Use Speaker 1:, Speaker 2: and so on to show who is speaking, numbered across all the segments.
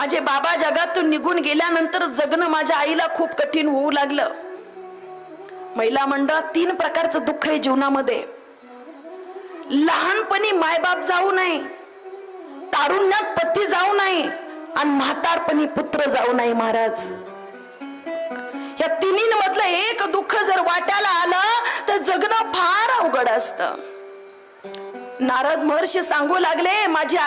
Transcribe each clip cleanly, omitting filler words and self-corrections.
Speaker 1: माझे बाबा जगातून निघून गेल्यानंतर जगणं माझ्या आईला खूप कठीण होऊ लागलं. महिला मंडळ 3 प्रकारचं दुःख आहे जीवनामध्ये. लहानपणी मायबाप जाऊ नये, तारुण्यात पती जाऊ नये आणि म्हातारपणी पुत्र जाऊ नये. महाराज, या तिन्ही मधलं एक दुःख जर वाट्याला आलं तर जगणं फार अवघड असतं. नारद महर्षी सांगू लागले, माझ्या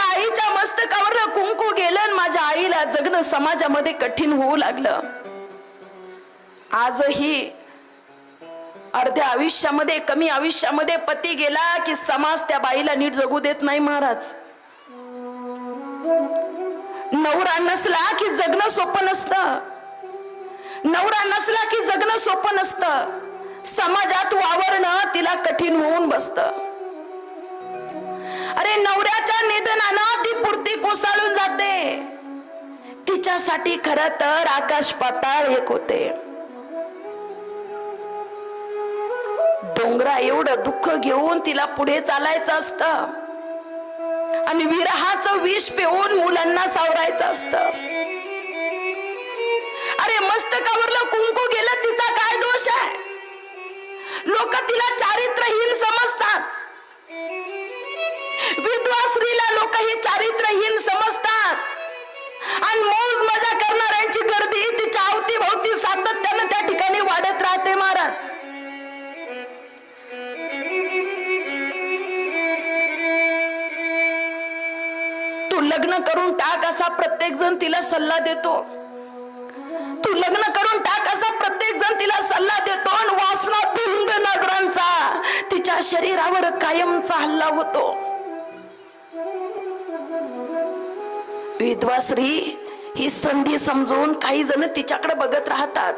Speaker 1: आईच्या मस्तकावर कुंकू गेलं आणि माझ्या आईला जगणं समाजामध्ये कठीण होऊ लागलं. आजही अर्ध्या आयुष्यामध्ये, कमी आयुष्यामध्ये पती गेला की समाज त्या बाईला नीट जगू देत नाही. महाराज, नवरा नसला की जगणं सोपं नसतं. नवरा नसला की जगणं सोपं नसतं. समाजात वावरणं तिला कठीण होऊन बसतं. अरे, नवऱ्याच्या निधनानं ती पुरती कोसळून जाते. तिच्यासाठी खरं तर आकाश पाताळ एक होते. डोंगरा एवढं दुःख घेऊन तिला पुढे चालायचं असतं आणि विरहाचं विष पिऊन मुलांना सावरायचं असतं. अरे, मस्तकावरलं कुंकू गेलं, तिचा काय दोष आहे? लोक तिला चारित्र्यहीन समजतात. विधवा स्त्रीला लोक हे चारित्र्यहीन समजतात आणि मौज मजा करणाऱ्यांची गर्दी तिच्या अवतीभोवती सातत्यानं त्या ठिकाणी वाढत राहते. महाराज, तू लग्न करून टाक असा प्रत्येक जण तिला सल्ला देतो. तू लग्न करून टाक असा प्रत्येक जण तिला सल्ला देतो आणि वासना धुंद नजरांचा तिच्या शरीरावर कायमचा हल्ला होतो. विधवा स्त्री ही संधी समजून काही जण तिच्याकडे बघत राहतात.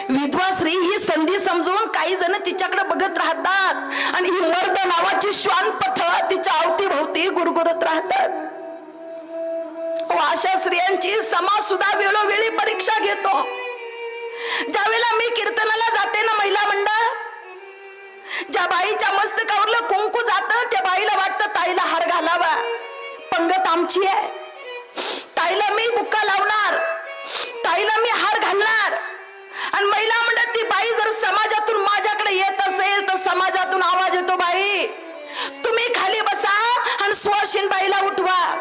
Speaker 1: विधवा स्त्री ही संधी समजून काही जण तिच्याकडे बघत राहतात आणि ही मर्द नावाची श्वानपथ तिच्या अवतीभोवती गुरगुरत राहतात. अशा स्त्रियांची समाज सुद्धा वेळोवेळी परीक्षा घेतो. ज्यावेळेला मी कीर्तनाला जाते ना महिला मंडळ, ज्या बाईच्या मस्तकावरलं कुंकू जातं त्या बाईला वाटतं ताईला हार घालावा, पंगत आमची आहे, ताईला मी बुक्का लावणार, ताईला मी हार घालणार. आणि महिला मंडळ ती बाई जर समाजातून माझ्याकडे येत असेल तर समाजातून आवाज येतो, बाई तुम्ही खाली बसा आणि सुवासिन बाईला उठवा.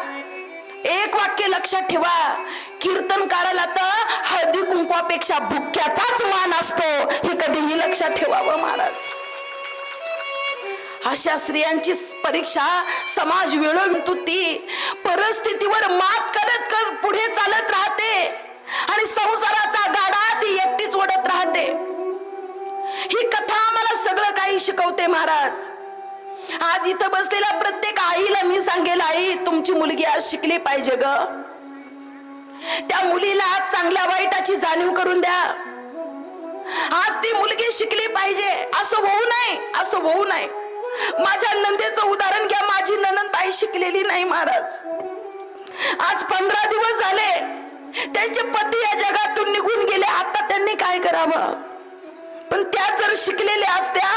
Speaker 1: एक वाक्य लक्षात ठेवा, कीर्तनकाराला तर हळदी कुंकवापेक्षा भुक्क्याचाच मान असतो, हे कधीही लक्षात ठेवावं. महाराज, अशा स्त्रियांची परीक्षा समाज वेळोवेळी परिस्थितीवर मात करत पुढे चालत राहते आणि संसाराचा गाडा ती एकटीच ओढत राहते. ही कथा आम्हाला सगळं काही शिकवते. महाराज, आज इथं बसलेल्या प्रत्येक आईला मी सांगेल, आई तुमची मुलगी आज शिकली पाहिजे ग. त्या मुलीला आज चांगल्या वाईटाची जाणीव करून द्या. आज ती मुलगी शिकली पाहिजे. असं होऊ नये. माझ्या नंदेचं उदाहरण घ्या. माझी नणंदबाई शिकलेली नाही. महाराज, आज 15 दिवस झाले त्यांचे पती या जगातून निघून गेले. आता त्यांनी काय करावं? पण त्या जर शिकलेल्या असत्या,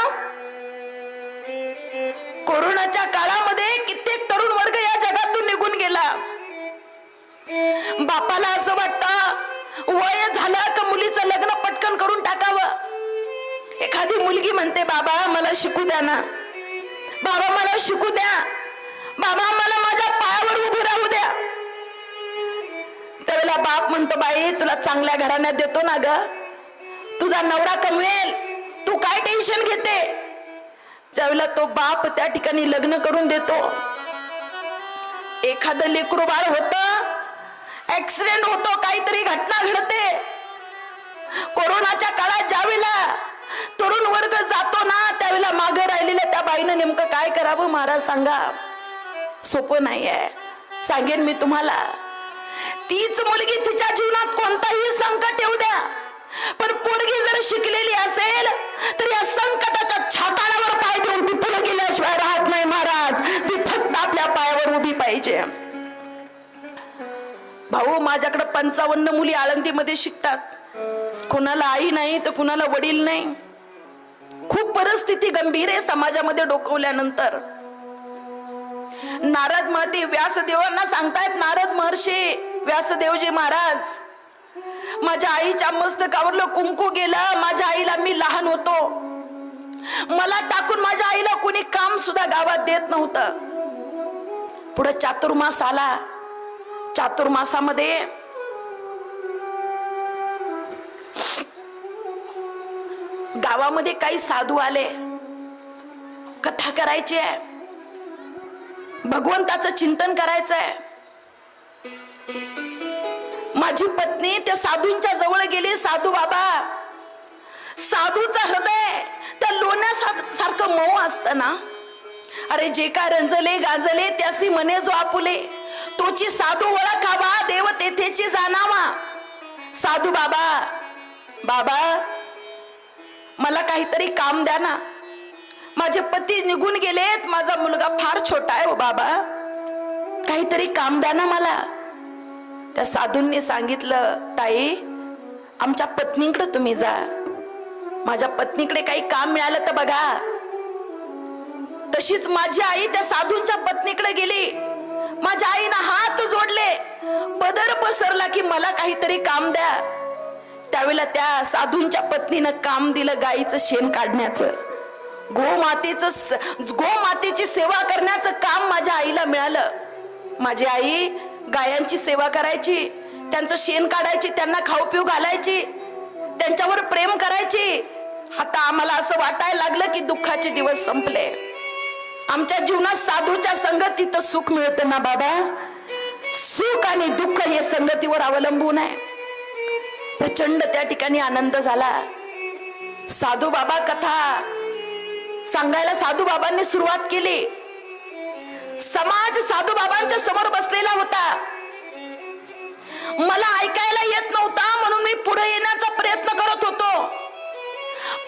Speaker 1: कोरोनाच्या काळामध्ये कित्येक तरुण वर्ग या जगातून निघून गेला. बापाला असं वाटतं वय झालं का मुलीचं लग्न पटकन करून टाकावं. एखादी मुलगी म्हणते, बाबा मला शिकू द्या ना, बाबा मला शिकू द्या, बाबा मला माझ्या पायावर उभं राहू द्या. त्यावेळेला बाप म्हणतो, बाई तुला चांगल्या घराण्यात देतो ना ग, तुझा नवरा कमवेल, तू काय टेन्शन घेते. ज्यावेळेला तो बाप त्या ठिकाणी लग्न करून देतो, एखादं लेकरू बाळ होतं, ऍक्सिडेंट होतो, काहीतरी घटना घडते. कोरोनाच्या काळात ज्यावेळेला तरुण वर्ग जातो ना, त्यावेळेला मागे राहिलेल्या त्या बाईनं नेमकं काय करावं महाराज सांगा. सोपं नाहीये. सांगेन मी तुम्हाला, तीच मुलगी तिच्या जीवनात कोणताही संकट येऊ द्या, पण पोरगी जर शिकलेली असेल तर या संकटाच्या छाताडावर पाय देऊन ती पुढे गेल्याशिवाय राहत नाही. महाराज, ती फक्त आपल्या पायावर उभी पाहिजे. भाऊ, माझ्याकडे 55 मुली आळंदीमध्ये शिकतात. कुणाला आई नाही तर कुणाला वडील नाही. खूप परिस्थिती गंभीर आहे समाजामध्ये डोकवल्यानंतर. नारद महती व्यासदेवांना सांगतायत, नारद महर्षी, व्यासदेवजी महाराज, माझ्या आईच्या मस्तकावरलं कुंकू गेलं. माझ्या आईला, मी लहान होतो, मला टाकून माझ्या आईला कोणी काम सुद्धा गावात देत नव्हतं. पुढे चातुर्मास आला. चातुर्मासामध्ये गावामध्ये काही साधू आले, कथा करायची आहे, भगवंताचं चिंतन करायचंय. माझी पत्नी त्या साधूंच्या जवळ गेली. साधू बाबा, साधूचं हृदय त्या लोण्यासारखं मऊ असतं ना. अरे जे का रंजले गांजले त्यासी मने जो आपुले, तोची साधू ओळखावा देव तेथेची जाणावा. साधू बाबा, बाबा मला काहीतरी काम द्या ना, माझे पती निघून गेलेत, माझा मुलगा फार छोटा आहे. ओ बाबा, काहीतरी काम द्या ना मला. त्या साधूंनी सांगितलं, ताई आमच्या पत्नीकडे तुम्ही जा, माझ्या पत्नीकडे काही काम मिळालं तर बघा. तशीच माझी आई त्या साधूंच्या पत्नीकडे गेली. माझ्या आईनं हात जोडले, पदर पसरला की मला काहीतरी काम द्या. त्यावेळेला त्या साधूंच्या पत्नीनं काम दिलं, गाईचं शेण काढण्याचं, गोमातेची सेवा करण्याचं काम माझ्या आईला मिळालं. माझी आई गायांची सेवा करायची, त्यांचं शेण काढायची, त्यांना खाऊ पिऊ घालायची, त्यांच्यावर प्रेम करायची. आता आम्हाला असं वाटायला लागलं की दुःखाचे दिवस संपले. आमच्या जीवनात साधूच्या संगतीत सुख मिळतं ना बाबा. सुख आणि दुःख हे संगतीवर अवलंबून आहे. प्रचंड त्या ठिकाणी आनंद झाला. साधू बाबा कथा सांगायला साधू बाबांनी सुरुवात केली. समाज साधू बाबांच्या समोर बसलेला होता. मला ऐकायला येत नव्हता म्हणून मी पुढे येण्याचा प्रयत्न करत होतो,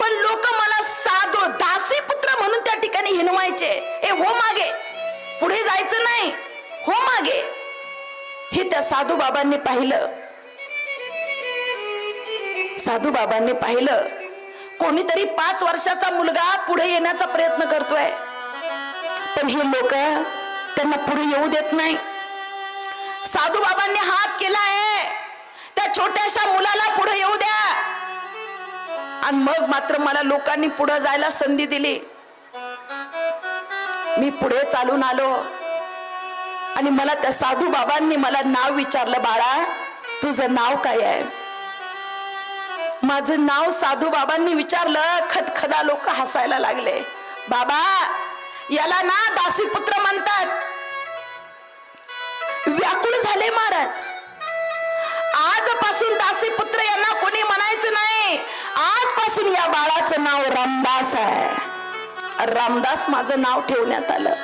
Speaker 1: पण लोक मला साधू दासी पुत्र म्हणून त्या ठिकाणी हिणवायचे. ए हो मागे, पुढे जायचं नाही, हो मागे. हे त्या साधू बाबांनी पाहिलं. साधू बाबांनी पाहिलं कोणीतरी 5 वर्षाचा मुलगा पुढे येण्याचा प्रयत्न करतोय, पण हे लोक त्यांना पुढे येऊ देत नाही. साधू बाबांनी हात केलाय, त्या छोट्याशा मुलाला पुढे येऊ द्या. आणि मग मात्र मला लोकांनी पुढे जायला संधी दिली. मी पुढे चालून आलो आणि मला त्या साधू बाबांनी मला नाव विचारलं, बाळा तुझं नाव काय आहे? माझं नाव साधू बाबांनी विचारलं. खदखदा लोक हसायला लागले. बाबा याला ना दासीपुत्र म्हणतात. व्याकुळ झाले महाराज. आजपासून दासीपुत्र यांना कोणी म्हणायचं नाही. आजपासून या बाळाचं नाव रामदास आहे. रामदास माझं नाव ठेवण्यात आलं.